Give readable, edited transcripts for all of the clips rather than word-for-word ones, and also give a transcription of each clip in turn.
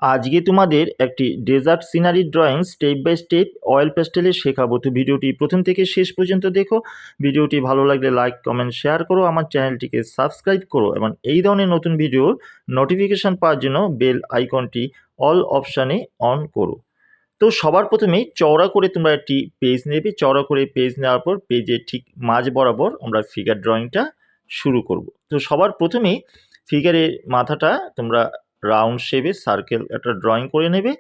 আজকে তোমাদের একটি desert scenery drawing step by step oil প্যাস্টেলে শেখাবো। তো ভিডিওটি প্রথম থেকে শেষ পর্যন্ত দেখো। ভিডিওটি ভালো লাগলে লাইক কমেন্ট শেয়ার করো, আমার চ্যানেলটিকে সাবস্ক্রাইব করো এবং এই ধরনের নতুন ভিডিওর নোটিফিকেশান পাওয়ার জন্য বেল আইকনটি অল অপশানে অন করো। তো সবার প্রথমে চওড়া করে তোমরা একটি পেজ নেবে। চওড়া করে পেজ নেওয়ার পর পেজের ঠিক মাঝ বরাবর আমরা ফিগার ড্রয়িংটা শুরু করব। তো সবার প্রথমে ফিগারের মাথাটা তোমরা রাউন্ড শেপে সার্কেল একটা ড্রয়িং করে নেবে।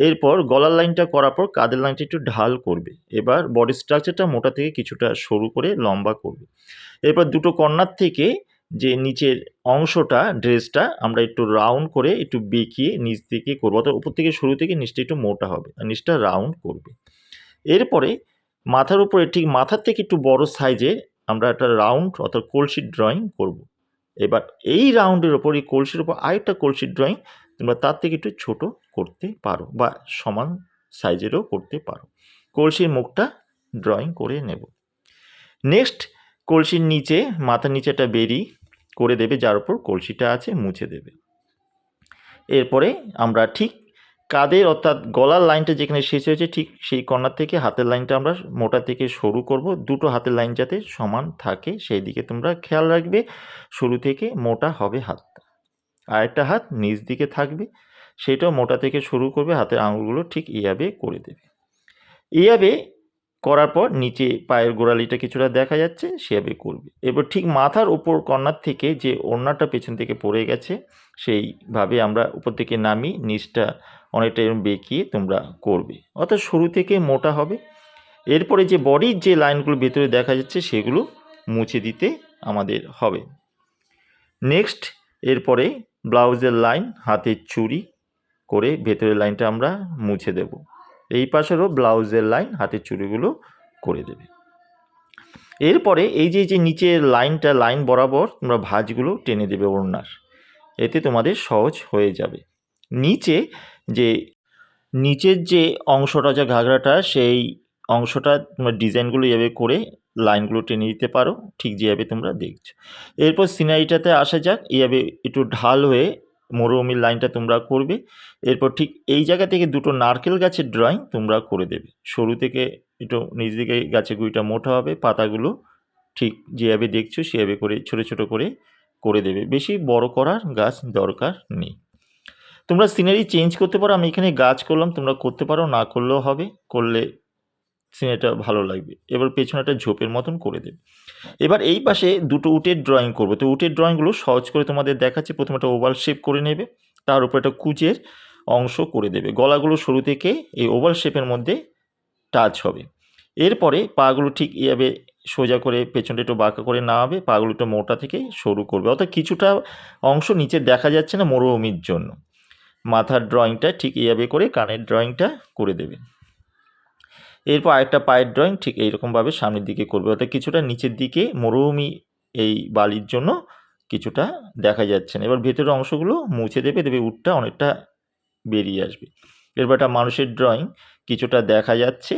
এরপর গলার লাইনটা করার পর কাঁধের লাইনটা একটু ঢাল করবে। এবার বডি স্ট্রাকচারটা মোটা থেকে কিছুটা সরু করে লম্বা করবে। এরপর দুটো কর্নার থেকে যে নিচের অংশটা ড্রেসটা আমরা একটু রাউন্ড করে একটু বেঁকিয়ে নিচ থেকে করবো, অর্থাৎ উপর থেকে শুরু থেকে নিচটা একটু মোটা হবে আর নিচটা রাউন্ড করবে। এরপরে মাথার উপরে ঠিক মাথার থেকে একটু বড় সাইজে আমরা একটা রাউন্ড অর্থাৎ কলসির ড্রয়িং করব। এবার এই রাউন্ডের ওপর এই কলসির ওপর আরেকটা কলসির ড্রয়িং তোমরা তার থেকে একটু ছোট করতে পারো বা সমান সাইজেরও করতে পারো। কলসির মুখটা ড্রয়িং করে নেব। নেক্সট কলসির নিচে মাথার নিচে একটা বেরি করে দেবে, যার উপর কলসিটা আছে মুছে দেবে। এরপরে আমরা ঠিক কাঁধের অর্থাৎ গলার লাইনটা যেখানে শেষ হয়েছে ঠিক সেই কর্নার থেকে হাতের লাইনটা আমরা মোটা থেকে সরু করব। দুটো হাতের লাইন যাতে সমান থাকে সেই দিকে তোমরা খেয়াল রাখবে। সরু থেকে মোটা হবে হাতটা, আরেকটা হাত নিচ দিকে থাকবে, সেটাও মোটা থেকে শুরু করবে। হাতের আঙুলগুলো ঠিক এইভাবে করে দেবে। এইভাবে করার পর নিচে পায়ের গোড়ালিটা কিছুটা দেখা যাচ্ছে সেভাবে করবে। এবার ঠিক মাথার ওপর কর্নার থেকে যে ওড়নাটা পেছন থেকে পড়ে গেছে সেইভাবে আমরা উপর থেকে নামি নিচটা অনেকটা এরকম বেঁকিয়ে তোমরা করবে, অর্থাৎ শুরু থেকে মোটা হবে। এরপরে যে বডির যে লাইনগুলো ভেতরে দেখা যাচ্ছে সেগুলো মুছে দিতে আমাদের হবে। নেক্সট এরপরে ব্লাউজের লাইন হাতের চুড়ি করে ভেতরের লাইনটা আমরা মুছে দেব। এই পাশেরও ব্লাউজের লাইন হাতের চুড়িগুলো করে দেবে। এরপরে এই যে নিচের লাইনটা লাইন বরাবর তোমরা ভাঁজগুলো টেনে দেবে ওড়নার, এতে তোমাদের সহজ হয়ে যাবে। নিচের যে অংশটা যা ঘাগরাটা সেই অংশটা তোমরা ডিজাইনগুলো এভাবে করে লাইনগুলো টেনে দিতে পারো, ঠিক যেভাবে তোমরা দেখছো। এরপর সিনারিটাতে আসা যাক। এইভাবে একটু ঢাল হয়ে মরুভূমির লাইনটা তোমরা করবে। এরপর ঠিক এই জায়গা থেকে দুটো নারকেল গাছের ড্রয়িং তোমরা করে দেবে। সরু থেকে একটু নিচ দিকে গাছের গুঁড়িটা মোটা হবে, পাতাগুলো ঠিক যেভাবে দেখছো সেভাবে করে ছোটো ছোটো করে করে দেবে। বেশি বড় করার গাছ দরকার নেই। তোমরা সিনারি চেঞ্জ করতে পারো। আমি এখানে গাছ করলাম, তোমরা করতে পারো, না করলেও হবে, করলে সিনারিটা ভালো লাগবে। এবার পেছনে একটা ঝোপের মতন করে দেবে। এবার এই পাশে দুটো উটের ড্রয়িং করবো। তো উটের ড্রয়িংগুলো সহজ করে তোমাদের দেখাচ্ছি। প্রথমে একটা ওভাল শেপ করে নেবে, তার উপর একটা কুচের অংশ করে দেবে। গলাগুলো শুরু থেকে এই ওভাল শেপের মধ্যে টাচ হবে। এরপরে পাগুলো ঠিক এইভাবে সোজা করে পেছনটা একটু বাঁকা করে নামাবে, পাগুলো একটু মোটা থেকে সরু করবে, অর্থাৎ কিছুটা অংশ নিচে দেখা যাচ্ছে না মরুভূমির জন্য। মাথার ড্রয়িংটা ঠিক এইভাবে করে কানের ড্রয়িংটা করে দেবে। এরপর আরেকটা পায়ের ড্রয়িং ঠিক এইরকমভাবে সামনের দিকে করবে, অর্থাৎ কিছুটা নিচের দিকে মরুভূমি এই বালির জন্য কিছুটা দেখা যাচ্ছে না। এবার ভেতরের অংশগুলো মুছে দেবে, উটটা অনেকটা বেরিয়ে আসবে। এরপর একটা মানুষের ড্রয়িং কিছুটা দেখা যাচ্ছে,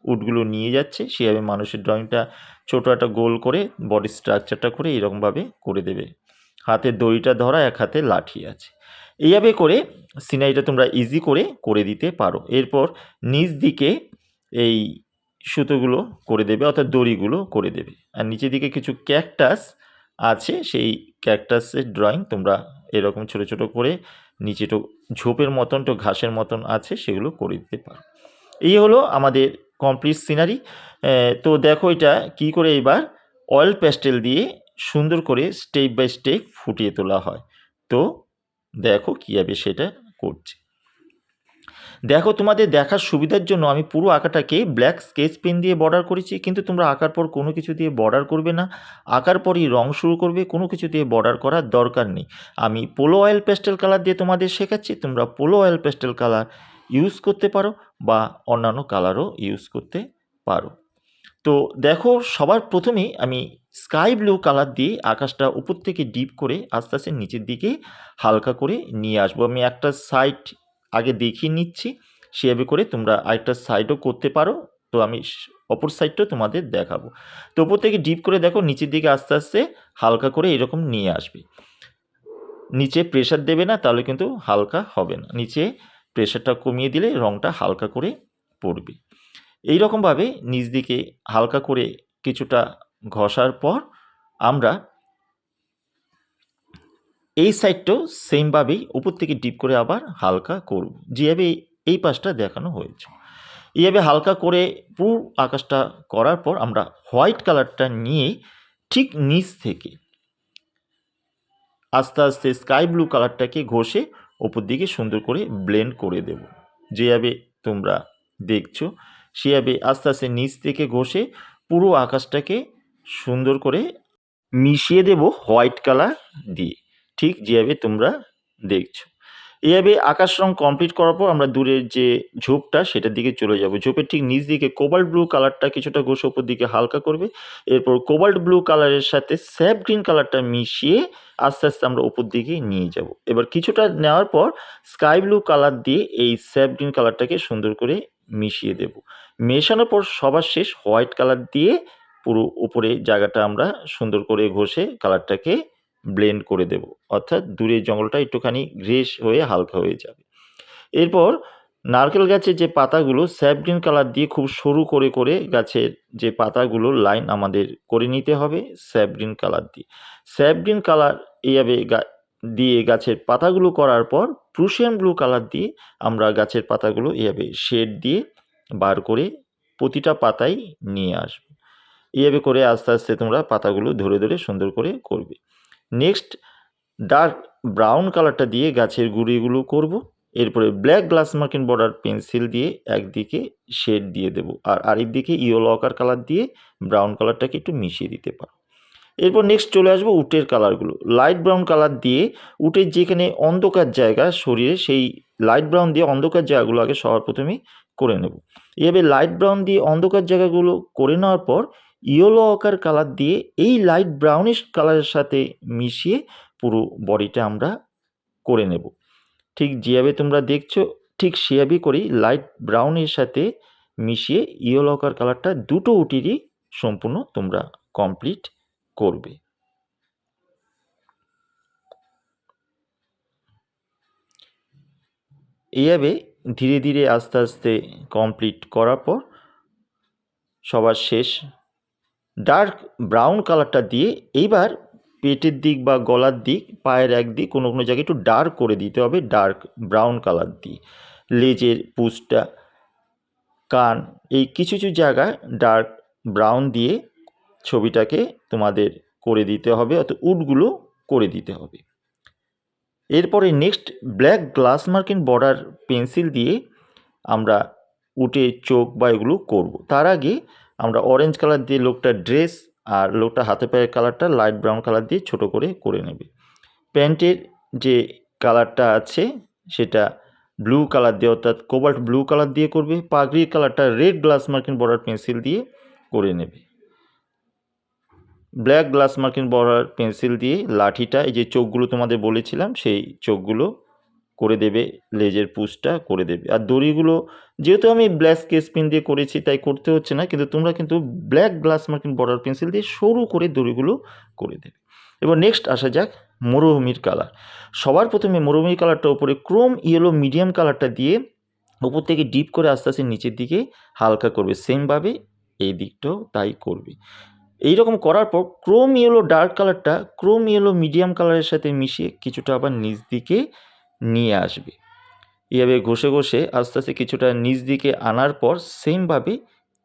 উটগুলো নিয়ে যাচ্ছে, সেভাবে মানুষের ড্রয়িংটা ছোটো একটা গোল করে বডি স্ট্রাকচারটা করে এইরকমভাবে করে দেবে। হাতের দড়িটা ধরা, এক হাতে লাঠি আছে। এইভাবে করে সিনারিটা তোমরা ইজি করে দিতে পারো। এরপর নিচ দিকে এই সুতোগুলো করে দেবে, অর্থাৎ দড়িগুলো করে দেবে। আর নিচের দিকে কিছু ক্যাকটাস আছে, সেই ক্যাকটাসের ড্রয়িং তোমরা এরকম ছোটো ছোটো করে নিচে একটু ঝোপের মতন একটু ঘাসের মতন আছে সেগুলো করে দিতে পারো। এই হলো আমাদের কমপ্লিট সিনারি। তো দেখো এটা কি করে এবার অয়েল প্যাস্টেল দিয়ে সুন্দর করে স্টেপ বাই স্টেপ ফুটিয়ে তোলা হয়। তো দেখো কীভাবে সেটা করছে। দেখো তোমাদের দেখার সুবিধার জন্য আমি পুরো আঁকাটাকে ব্ল্যাক স্কেচ পেন দিয়ে বর্ডার করেছি, কিন্তু তোমরা আঁকার পর কোনো কিছু দিয়ে বর্ডার করবে না। আঁকার পরই রং শুরু করবে, কোনো কিছু দিয়ে বর্ডার করার দরকার নেই। আমি পোলো অয়েল প্যাস্টেল কালার দিয়ে তোমাদের শেখাচ্ছি, তোমরা polo oil pastel colour use করতে পারো বা অন্যান্য কালারও ইউজ করতে পারো। তো দেখো সবার প্রথমেই আমি স্কাই ব্লু কালার দিয়ে আকাশটা উপর থেকে ডিপ করে আস্তে আস্তে নিচের দিকে হালকা করে নিয়ে আসবো। আমি একটা সাইড আগে দেখিয়ে নিচ্ছি, সেভাবে করে তোমরা আরেকটা সাইডও করতে পারো। তো আমি অপর সাইডটাও তোমাদের দেখাবো। তো উপর থেকে ডিপ করে দেখো নিচের দিকে আস্তে আস্তে হালকা করে এরকম নিয়ে আসবে। নিচে প্রেশার দেবে না, তাহলে কিন্তু হালকা হবে না। নিচে প্রেশারটা কমিয়ে দিলে রঙটা হালকা করে পড়বে। এই রকমভাবে নিচ দিকে হালকা করে কিছুটা ঘষার পর আমরা এই সাইডটাও সেমভাবেই উপর থেকে ডিপ করে আবার হালকা করব, যেভাবে এই পাশটা দেখানো হয়েছে। এইভাবে হালকা করে পুরো আকাশটা করার পর আমরা হোয়াইট কালারটা নিয়ে ঠিক নিচ থেকে আস্তে আস্তে স্কাই ব্লু কালারটাকে ঘষে ওপর দিকে সুন্দর করে ব্লেন্ড করে দেব। যেভাবে তোমরা দেখছো সেভাবে আস্তে আস্তে নিচ থেকে ঘষে পুরো আকাশটাকে সুন্দর করে মিশিয়ে দেব হোয়াইট কালার দিয়ে, ঠিক যেভাবে তোমরা দেখছো। এইভাবে আকাশ রং কমপ্লিট করার পর আমরা দূরের যে ঝোপটা সেটার দিকে চলে যাব। ঝোপের ঠিক নিচ দিকে কোবাল্ট ব্লু কালারটা কিছুটা ঘষে ওপর দিকে হালকা করবে। এরপর কোবাল্ট ব্লু কালারের সাথে স্যাপ গ্রিন কালারটা মিশিয়ে আস্তে আস্তে আমরা ওপর দিকে নিয়ে যাব। এবার কিছুটা নেওয়ার পর স্কাই ব্লু কালার দিয়ে এই স্যাপ গ্রিন কালারটাকে সুন্দর করে মিশিয়ে দেব। মেশানোর পর সবার শেষ হোয়াইট কালার দিয়ে পুরো উপরে জায়গাটা আমরা সুন্দর করে ঘষে কালারটাকে ব্লেন্ড করে দেব, অর্থাৎ দূরের জঙ্গলটা একটুখানি গ্রেস হয়ে হালকা হয়ে যাবে। এরপর নারকেল গাছের যে পাতাগুলো স্যাপ গ্রিন কালার দিয়ে খুব সরু করে করে গাছের যে পাতাগুলো লাইন আমাদের করে নিতে হবে স্যাপ গ্রিন কালার দিয়ে। স্যাপ গ্রিন কালার এইভাবে দিয়ে গাছের পাতাগুলো করার পর প্রুশিয়ান ব্লু কালার দিয়ে আমরা গাছের পাতাগুলো এইভাবে শেড দিয়ে বার করে প্রতিটা পাতায় নিয়ে আসবো। এইভাবে করে আস্তে আস্তে তোমরা পাতাগুলো ধরে ধরে সুন্দর করে করবে। নেক্সট ডার্ক ব্রাউন কালারটা দিয়ে গাছের গুঁড়িগুলো করব। এরপরে ব্ল্যাক গ্লাস মার্কিন বর্ডার পেন্সিল দিয়ে একদিকে শেড দিয়ে দেব, আর আরেকদিকে ইয়েলো অকার কালার দিয়ে ব্রাউন কালারটাকে একটু মিশিয়ে দিতে পারো। এরপর নেক্সট চলে আসবো উটের কালারগুলো। লাইট ব্রাউন কালার দিয়ে উটের যেখানে অন্ধকার জায়গা শরীরে সেই লাইট ব্রাউন দিয়ে অন্ধকার জায়গাগুলো আগে সবার প্রথমেই করে নেব। এভাবে লাইট ব্রাউন দিয়ে অন্ধকার জায়গাগুলো করে নেওয়ার পর ইয়েলো অকার কালার দিয়ে এই লাইট ব্রাউনিশ কালারের সাথে মিশিয়ে পুরো বডিটা আমরা করে নেব। ঠিক যেভাবে তোমরা দেখছো ঠিক সেভাবেই করেই লাইট ব্রাউনের সাথে মিশিয়ে ইয়েলো অকার কালারটা দুটো উটেরই সম্পূর্ণ তোমরা কমপ্লিট করবে। এইভাবে ধীরে ধীরে আস্তে আস্তে কমপ্লিট করার পর সবার শেষ ডার্ক ব্রাউন কালারটা দিয়ে এইবার পেটের দিক বা গলার দিক পায়ের একদিক কোনো কোনো জায়গায় একটু ডার্ক করে দিতে হবে ডার্ক ব্রাউন কালার দিয়ে। লেজের পুঁজটা কান এই কিছু কিছু জায়গায় ডার্ক ব্রাউন দিয়ে ছবিটাকে তোমাদের করে দিতে হবে, অর্থাৎ উটগুলো করে দিতে হবে। এরপরে নেক্সট ব্ল্যাক গ্লাস মার্কিন বর্ডার পেন্সিল দিয়ে আমরা উটের চোখ বা এগুলো করবো। তার আগে আমরা অরেঞ্জ কালার দিয়ে লোকটার ড্রেস আর লোকটা হাতে পায়ের কালারটা লাইট ব্রাউন কালার দিয়ে ছোট করে নেবে। প্যান্টের যে কালারটা আছে সেটা ব্লু কালার দিয়ে অর্থাৎ কোবাল্ট ব্লু কালার দিয়ে করবে। পাগড়ির কালারটা রেড গ্লাস মার্কিন বর্ডার পেন্সিল দিয়ে করে নেবে। ব্ল্যাক গ্লাস মার্কিন বর্ডার পেন্সিল দিয়ে লাঠিটা এই যে চোখগুলো তোমাদের বলেছিলাম সেই চোখগুলো করে দেবে, লেজের পুঁজটা করে দেবে। আর দড়িগুলো যেহেতু আমি ব্ল্যাক স্কেচ পেন দিয়ে করেছি তাই করতে হচ্ছে না, কিন্তু তোমরা কিন্তু ব্ল্যাক গ্লাস মার্কিন বর্ডার পেন্সিল দিয়ে সরু করে দড়িগুলো করে দেবে। এবার নেক্সট আসা যাক মরুভূমির কালার। সবার প্রথমে মরুভূমির কালারটা উপরে ক্রোম ইয়েলো মিডিয়াম কালারটা দিয়ে উপর থেকে ডিপ করে আস্তে আস্তে নিচের দিকে হালকা করবে। সেমভাবে এই দিকটাও তাই করবে। এইরকম করার পর ক্রোম ইয়েলো ডার্ক কালারটা ক্রোম ইয়েলো মিডিয়াম কালারের সাথে মিশিয়ে কিছুটা আবার নিচ দিকে নিয়ে আসবে। এইভাবে ঘষে ঘষে আস্তে আস্তে কিছুটা নিচ দিকে আনার পর সেমভাবে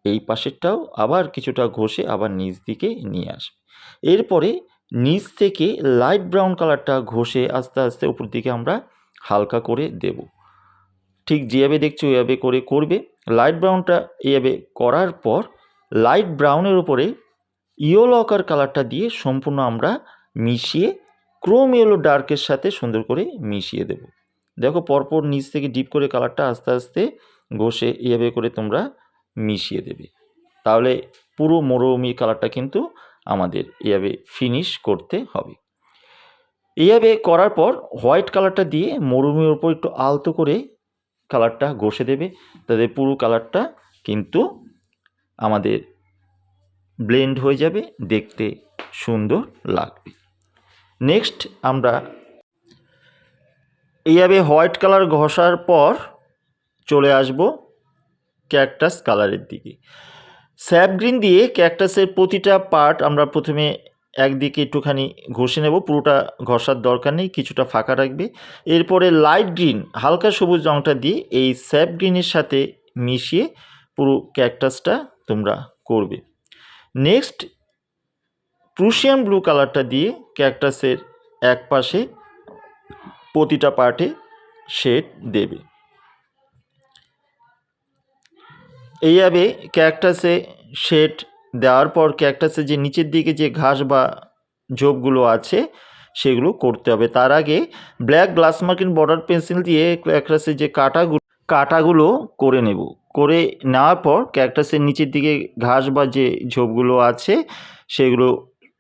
এই পাশেরটাও আবার কিছুটা ঘষে আবার নিচ দিকে নিয়ে আসবে। এরপরে নিচ থেকে লাইট ব্রাউন কালারটা ঘষে আস্তে আস্তে উপর দিকে আমরা হালকা করে দেব। ঠিক যেভাবে দেখছো ওইভাবে করে করবে। লাইট ব্রাউনটা এইভাবে করার পর লাইট ব্রাউনের উপরে ইয়েলো অকার কালারটা দিয়ে সম্পূর্ণ আমরা মিশিয়ে ক্রোম ইয়েলো ডার্কের সাথে সুন্দর করে মিশিয়ে দেব। দেখো পরপর নিচ থেকে ডিপ করে কালারটা আস্তে আস্তে ঘষে এইভাবে করে তোমরা মিশিয়ে দেবে। তাহলে পুরো মরুভূমির কালারটা কিন্তু আমাদের এইভাবে ফিনিশ করতে হবে। এইভাবে করার পর হোয়াইট কালারটা দিয়ে মরুভূমির উপর একটু আলতো করে কালারটা ঘষে দেবে, তাদের পুরো কালারটা কিন্তু আমাদের ব্লেন্ড হয়ে যাবে, দেখতে সুন্দর লাগবে। নেক্সট আমরা এইভাবে হোয়াইট কালার ঘষার পর চলে আসব ক্যাকটাস কালারের দিকে। স্যাপ গ্রিন দিয়ে ক্যাকটাসের প্রতিটা পার্ট আমরা প্রথমে একদিকে একটুখানি ঘষে নেব, পুরোটা ঘষার দরকার নেই, কিছুটা ফাঁকা রাখবে। এরপরে লাইট গ্রিন হালকা সবুজ রঙটা দিয়ে এই স্যাপ গ্রিনের সাথে মিশিয়ে পুরো ক্যাকটাসটা তোমরা করবে। নেক্সট প্রুশিয়ান ব্লু কালারটা দিয়ে ক্যাকটাসের এক পাশে প্রতিটা পার্টে শেড দেবে। এইভাবে ক্যাকটাসে শেড দেওয়ার পর ক্যাকটাসে যে নিচের দিকে যে ঘাস বা ঝোপগুলো আছে সেগুলো করতে হবে। তার আগে black glass marking border pencil দিয়ে ক্যাকটাসের যে কাটাগুলো করে নেব। করে নেওয়ার পর ক্যাকটাসের নিচের দিকে ঘাস বা যে ঝোপগুলো আছে সেগুলো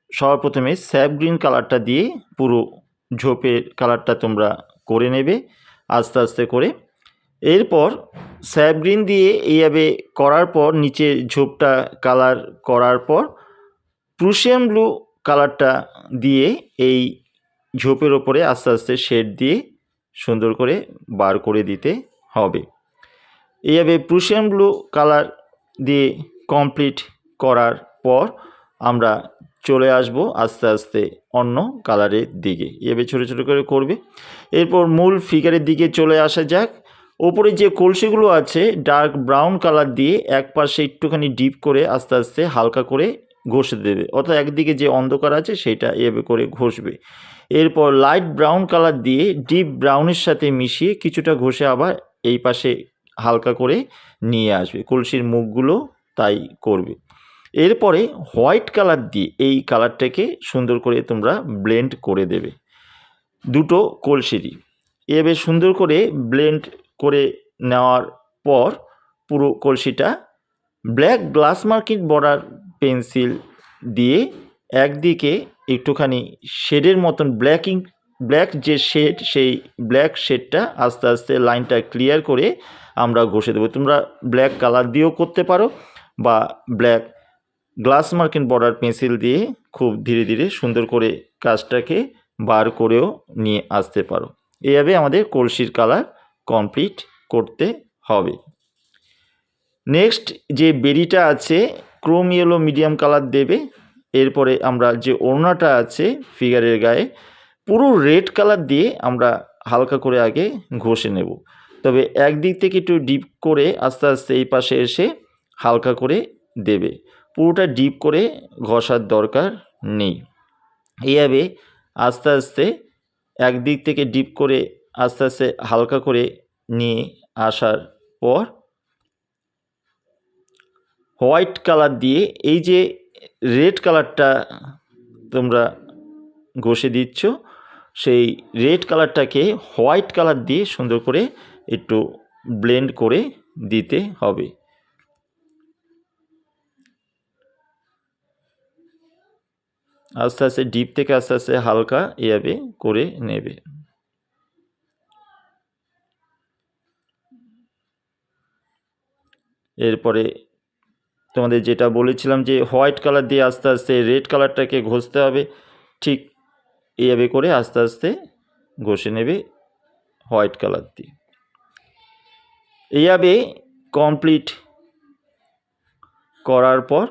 সর্বপ্রথমে স্যাপ গ্রিন কালারটা দিয়ে পুরো ঝোপের কালারটা তোমরা করে নেবে আস্তে আস্তে করে। এরপর স্যাপ গ্রিন দিয়ে এইভাবে করার পর নিচের ঝোপটা কালার করার পর প্রুশিয়ান ব্লু কালারটা দিয়ে এই ঝোপের ওপরে আস্তে আস্তে শেড দিয়ে সুন্দর করে বার করে দিতে হবে। এইভাবে প্রুশিয়ান ব্লু কালার দিয়ে কমপ্লিট করার পর আমরা চলে আসব আস্তে আস্তে অন্য কালারের দিকে। এভাবে ছোটো ছোটো করে করবে। এরপর মূল ফিগারের দিকে চলে আসা যাক। ওপরে যে কলসিগুলো আছে ডার্ক ব্রাউন কালার দিয়ে এক পাশে একটুখানি ডিপ করে আস্তে আস্তে হালকা করে ঘষে দেবে, অর্থাৎ একদিকে যে অন্ধকার আছে সেটা এভাবে করে ঘষবে। এরপর লাইট ব্রাউন কালার দিয়ে ডিপ ব্রাউনের সাথে মিশিয়ে কিছুটা ঘষে আবার এই পাশে হালকা করে নিয়ে আসবে। কলসির মুখগুলো তাই করবে। এরপরে হোয়াইট কালার দিয়ে এই কালারটাকে সুন্দর করে তোমরা ব্লেন্ড করে দেবে দুটো কলসিরই। এভাবে সুন্দর করে ব্লেন্ড করে নেওয়ার পর পুরো কলসিটা black glass marking border pencil দিয়ে একদিকে একটুখানি শেডের মতন ব্ল্যাক যে শেড সেই ব্ল্যাক শেডটা আস্তে আস্তে লাইনটা ক্লিয়ার করে আমরা ঘষে দেবো। তোমরা ব্ল্যাক কালার দিয়েও করতে পারো বা black glass marking border pencil দিয়ে খুব ধীরে ধীরে সুন্দর করে কাজটাকে বার করেও নিয়ে আসতে পারো। এইভাবে আমাদের কলসির কালার কমপ্লিট করতে হবে। নেক্সট যে বেরিটা আছে ক্রোম ইয়েলো মিডিয়াম কালার দেবে। এরপরে আমরা যে ওড়নাটা আছে ফিগারের গায়ে পুরো রেড কালার দিয়ে আমরা হালকা করে আগে ঘষে নেব, তবে একদিক থেকে একটু ডিপ করে আস্তে আস্তে এই পাশে এসে হালকা করে দেবে, পুরোটা ডিপ করে ঘষার দরকার নেই। এইভাবে আস্তে আস্তে একদিক থেকে ডিপ করে আস্তে আস্তে হালকা করে নিয়ে আসার পর হোয়াইট কালার দিয়ে এই যে রেড কালারটা তোমরা ঘষে দিচ্ছ সেই রেড কালারটাকে হোয়াইট কালার দিয়ে সুন্দর করে একটু ব্লেন্ড করে দিতে হবে। আস্তে আস্তে ডিপ থেকে আস্তে আস্তে হালকা এভাবে করে নেবে। এরপরে তোমাদের যেটা বলেছিলাম যে হোয়াইট কালার দিয়ে আস্তে আস্তে রেড কালারটাকে ঘষতে হবে, ঠিক এইভাবে করে আস্তে আস্তে ঘষে নেবে হোয়াইট কালার দিয়ে। এইভাবে কমপ্লিট করার পর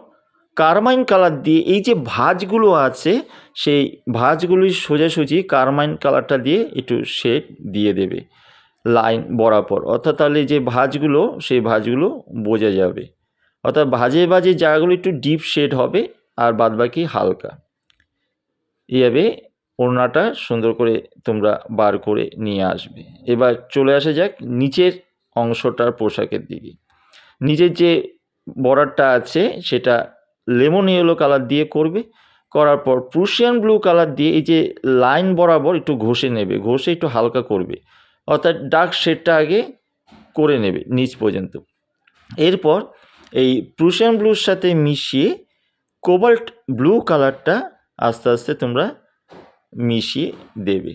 কারমাইন কালার দিয়ে এই যে ভাঁজগুলো আছে সেই ভাঁজগুলির সোজাসুজি কারমাইন কালারটা দিয়ে একটু শেড দিয়ে দেবে লাইন বরাবর, অর্থাৎ তাহলে যে ভাঁজগুলো সেই ভাঁজগুলো বোঝা যাবে, অর্থাৎ ভাঁজে ভাঁজে জায়গাগুলো একটু ডিপ শেড হবে আর বাদবাকি হালকা। এইভাবে ওড়নাটা সুন্দর করে তোমরা বার করে নিয়ে আসবে। এবার চলে আসা যাক নিচের অংশটার পোশাকের দিকে। নিচের যে বর্ডারটা আছে সেটা লেমন ইয়েলো কালার দিয়ে করবে। করার পর প্রুশিয়ান ব্লু কালার দিয়ে এই যে লাইন বরাবর একটু ঘষে নেবে, ঘষে একটু হালকা করবে, অর্থাৎ ডার্ক শেডটা আগে করে নেবে নিচ পর্যন্ত। এরপর এই প্রুশিয়ান ব্লুর সাথে মিশিয়ে কোবাল্ট ব্লু কালারটা আস্তে আস্তে তোমরা মিশিয়ে দেবে।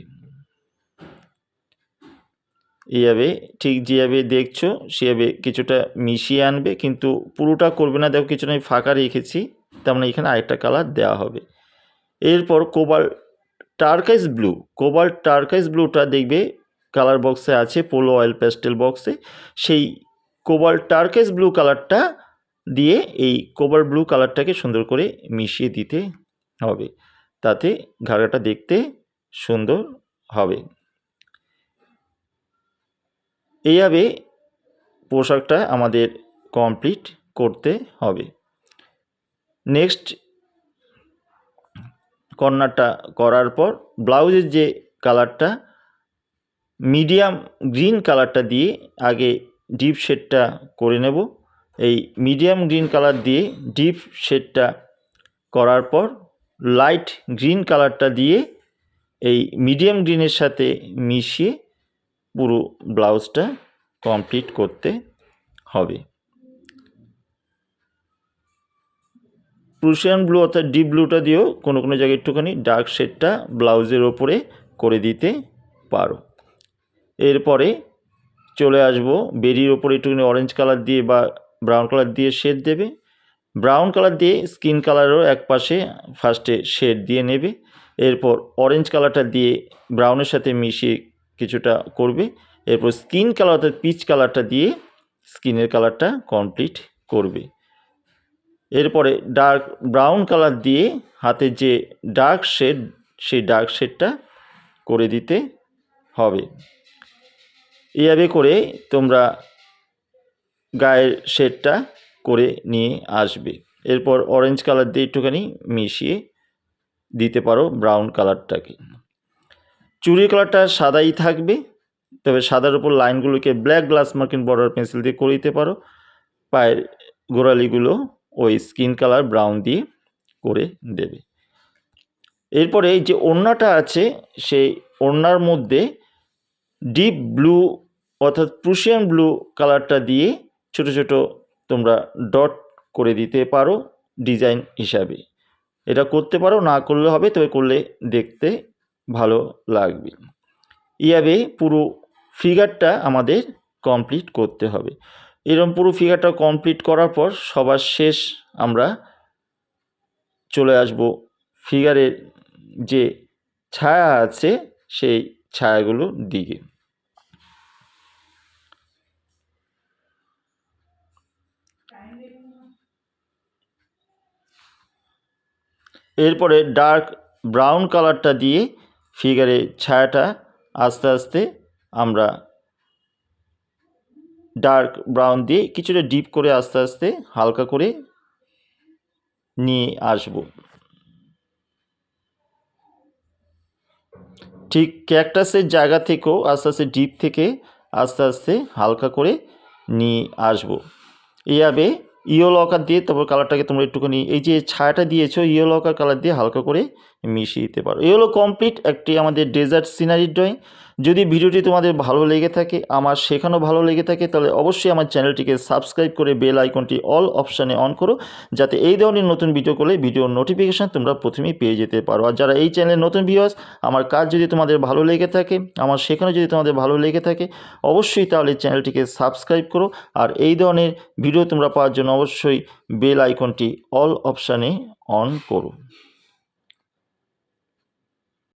এইভাবে ঠিক যেভাবে দেখছো সেভাবে কিছুটা মিশিয়ে আনবে, কিন্তু পুরোটা করবে না। দেখো কিছুটা আমি ফাঁকা রেখেছি, তার মানে এখানে আরেকটা কালার দেওয়া হবে। এরপর কোবাল্ট টার্কাইজ ব্লুটা দেখবে কালার বক্সে আছে, পোলো অয়েল প্যাস্টেল বক্সে, সেই কোবাল্ট টার্কেস ব্লু কালারটা দিয়ে এই কোবাল্ট ব্লু কালারটাকে সুন্দর করে মিশিয়ে দিতে হবে, তাতে ঘাগরাটা দেখতে সুন্দর হবে। এইভাবে পোশাকটা আমাদের কমপ্লিট করতে হবে। নেক্সট কর্নারটা করার পর ব্লাউজের যে কালারটা মিডিয়াম গ্রিন কালারটা দিয়ে আগে ডিপ শেডটা করে নেব। এই মিডিয়াম গ্রিন কালার দিয়ে ডিপ শেডটা করার পর লাইট গ্রিন কালারটা দিয়ে এই মিডিয়াম গ্রিনের সাথে মিশিয়ে পুরো ব্লাউজটা কমপ্লিট করতে হবে। প্রুশিয়ান ব্লু অর্থাৎ ডিপ ব্লুটা দিয়েও কোনো কোনো জায়গায় একটুখানি ডার্ক শেডটা ব্লাউজের ওপরে করে দিতে পারো। এরপরে চলে আসবো বেরির ওপরে একটুখানি অরেঞ্জ কালার দিয়ে বা ব্রাউন কালার দিয়ে শেড দেবে। ব্রাউন কালার দিয়ে স্কিন কালারেরও এক পাশে ফার্স্টে শেড দিয়ে নেবে, এরপর অরেঞ্জ কালারটা দিয়ে ব্রাউনের সাথে মিশিয়ে কিছুটা করবে, এরপর স্কিন কালার অর্থাৎ পিচ কালারটা দিয়ে স্কিনের কালারটা কমপ্লিট করবে। এরপরে ডার্ক ব্রাউন কালার দিয়ে হাতে যে ডার্ক শেড সেই ডার্ক শেডটা করে দিতে হবে। এইভাবে করে তোমরা গায়ের শেডটা করে নিয়ে আসবে। এরপর অরেঞ্জ কালার দিয়ে একটুখানি মিশিয়ে দিতে পারো ব্রাউন কালারটাকে। চুড়ির কালারটা সাদাই থাকবে, তবে সাদার উপর লাইনগুলোকে black glass marking border pencil দিয়ে করে দিতে পারো। পায়ের গোড়ালিগুলো ওই স্কিন কালার ব্রাউন দিয়ে করে দেবে। এরপরে যে ওড়নাটা আছে সেই ওড়নার মধ্যে ডিপ ব্লু অর্থাৎ প্রুশিয়ান ব্লু কালারটা দিয়ে ছোট ছোট তোমরা ডট করে দিতে পারো ডিজাইন হিসাবে। এটা করতে পারো, না করলে হবে, তবে করলে দেখতে ভালো লাগবে। এইভাবে পুরো ফিগারটা আমাদের কমপ্লিট করতে হবে। এরকম পুরো ফিগারটা কমপ্লিট করার পর সবার শেষ আমরা চলে আসব ফিগারের যে ছায়া আছে সেই ছায়াগুলোর দিকে। এরপরে ডার্ক ব্রাউন কালারটা দিয়ে ফিগারের ছায়াটা আস্তে আস্তে আমরা ডার্ক ব্রাউন দিয়ে কিছুটা ডিপ করে আস্তে আস্তে হালকা করে নিয়ে আসব। ঠিক ক্যাকটাসের জায়গা থেকেও আস্তে আস্তে ডিপ থেকে আস্তে আস্তে হালকা করে নিয়ে আসব। এইভাবে ইয়েলো লকার দিয়ে তারপর কালারটাকে তোমরা একটুখানি এই যে ছায়াটা দিয়েছো ইয়েলো লকার কালার দিয়ে হালকা করে মিশিয়ে দিতে পারো। এই হলো কমপ্লিট একটি আমাদের ডেজার্ট সিনারি ড্রয়িং। যদি ভিডিওটি তোমাদের ভালো লেগে থাকে, আমার শেখানো ভালো লেগে থাকে, তাহলে অবশ্যই আমার চ্যানেলটিকে সাবস্ক্রাইব করে বেল আইকনটি অল অপশানে অন করো, যাতে এই ধরনের নতুন ভিডিও করলে ভিডিওর নোটিফিকেশান তোমরা প্রথমেই পেয়ে যেতে পারো। আর যারা এই চ্যানেলের নতুন ভিউয়ার্স, আমার কাজ যদি তোমাদের ভালো লেগে থাকে, আমার শেখানো যদি তোমাদের ভালো লেগে থাকে, অবশ্যই তাহলে চ্যানেলটিকে সাবস্ক্রাইব করো। আর এই ধরনের ভিডিও তোমরা পাওয়ার জন্য অবশ্যই বেল আইকনটি অল অপশানে অন করো।